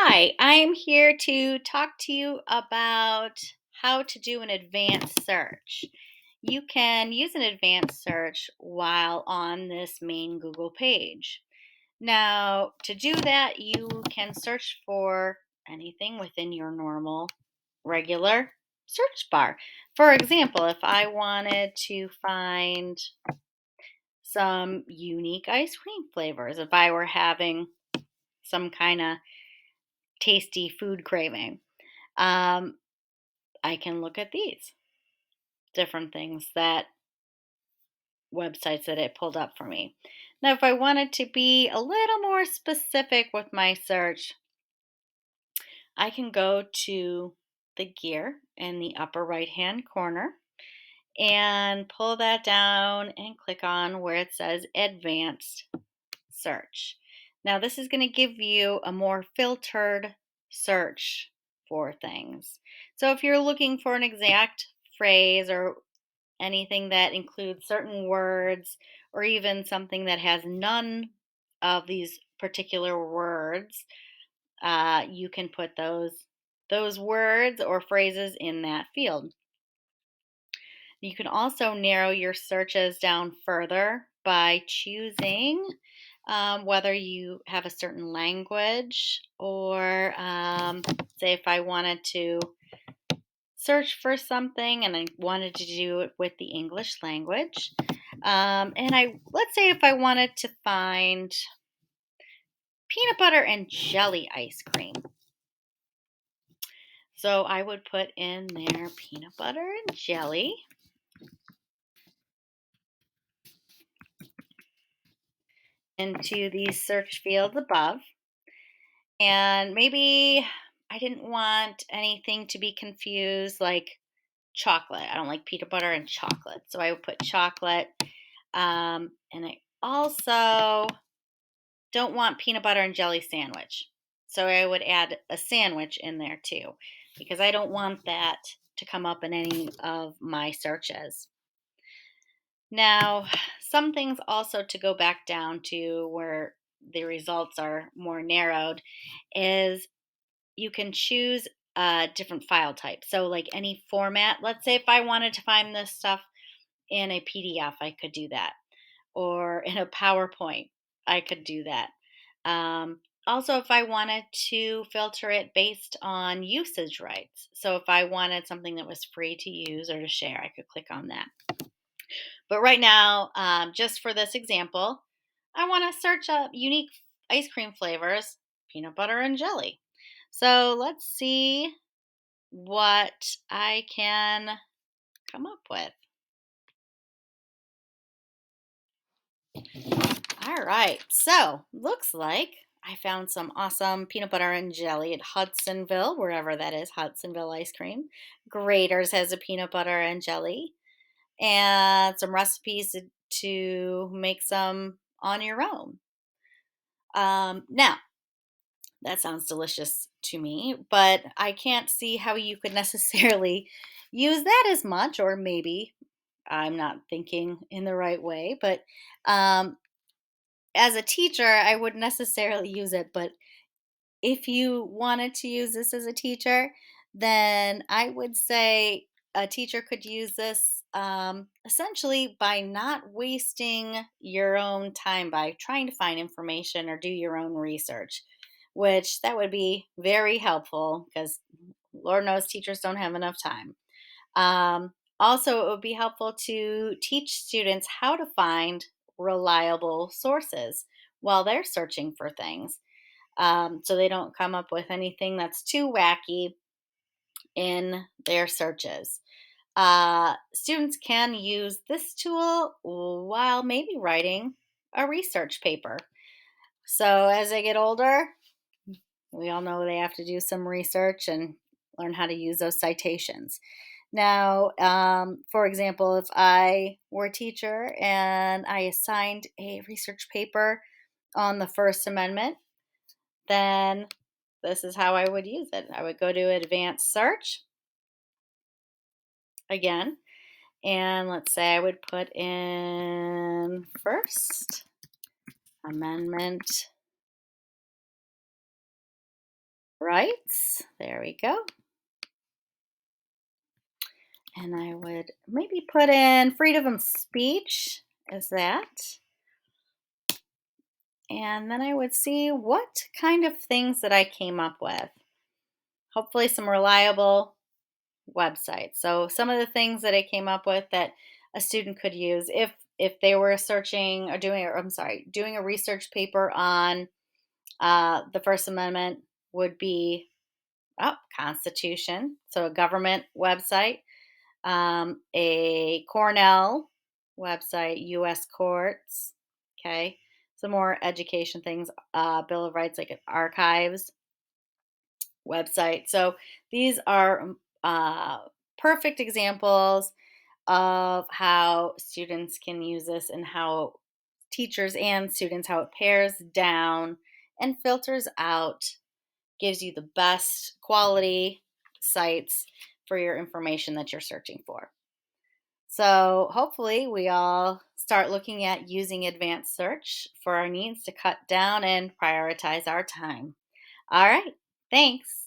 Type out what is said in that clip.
Hi, I'm here to talk to you about how to do an advanced search. You can use an advanced search while on this main Google page. Now, to do that, you can search for anything within your normal, regular search bar. For example, if I wanted to find some unique ice cream flavors, if I were having some kind of tasty food craving, um, I can look at these different things that websites that it pulled up for me. Now, if I wanted to be a little more specific with my search, I can go to the gear in the upper right hand corner and pull that down and click on where it says advanced search. Now, this is going to give you a more filtered search for things. So, if you're looking for an exact phrase or anything that includes certain words or even something that has none of these particular words, you can put those words or phrases in that field. You can also narrow your searches down further by choosing whether you have a certain language or say if I wanted to search for something and I wanted to do it with the English language. And let's say if I wanted to find peanut butter and jelly ice cream. So I would put in there peanut butter and jelly into these search fields above. And maybe I didn't want anything to be confused like chocolate. I don't like peanut butter and chocolate. So I would put chocolate. And I also don't want peanut butter and jelly sandwich. So I would add a sandwich in there too, because I don't want that to come up in any of my searches. Now, some things also to go back down to where the results are more narrowed is you can choose a different file type. So, like any format, let's say if I wanted to find this stuff in a PDF, I could do that, or in a PowerPoint, I could do that. Also, if I wanted to filter it based on usage rights, so if I wanted something that was free to use or to share, I could click on that. But right now, just for this example, I want to search up unique ice cream flavors, peanut butter and jelly. So let's see what I can come up with. All right. So, looks like I found some awesome peanut butter and jelly at Hudsonville, wherever that is, Hudsonville ice cream. Graders has a peanut butter and jelly, and some recipes to make some on your own. Now, that sounds delicious to me, but I can't see how you could necessarily use that as much, or maybe I'm not thinking in the right way, but um, as a teacher, I wouldn't necessarily use it, but if you wanted to use this as a teacher, then I would say a teacher could use this essentially by not wasting your own time by trying to find information or do your own research, which that would be very helpful because Lord knows teachers don't have enough time. Also, it would be helpful to teach students how to find reliable sources while they're searching for things, so they don't come up with anything that's too wacky in their searches. Students can use this tool while maybe writing a research paper. So as they get older, we all know they have to do some research and learn how to use those citations. Now, for example, if I were a teacher and I assigned a research paper on the First Amendment, then this is how I would use it. I would go to advanced search again, and let's say I would put in First Amendment rights. There we go. And I would maybe put in freedom of speech as that. And then I would see what kind of things that I came up with. Hopefully, some reliable websites. So, some of the things that I came up with that a student could use if they were searching or doing, or I'm sorry, doing a research paper on the First Amendment would be Constitution, so a government website, a Cornell website, U.S. courts. Okay, some more education things, Bill of Rights, like an archives website. So these are perfect examples of how students can use this and how teachers and students, how it pairs down and filters out, gives you the best quality sites for your information that you're searching for. So hopefully we all start looking at using advanced search for our needs to cut down and prioritize our time. All right. Thanks.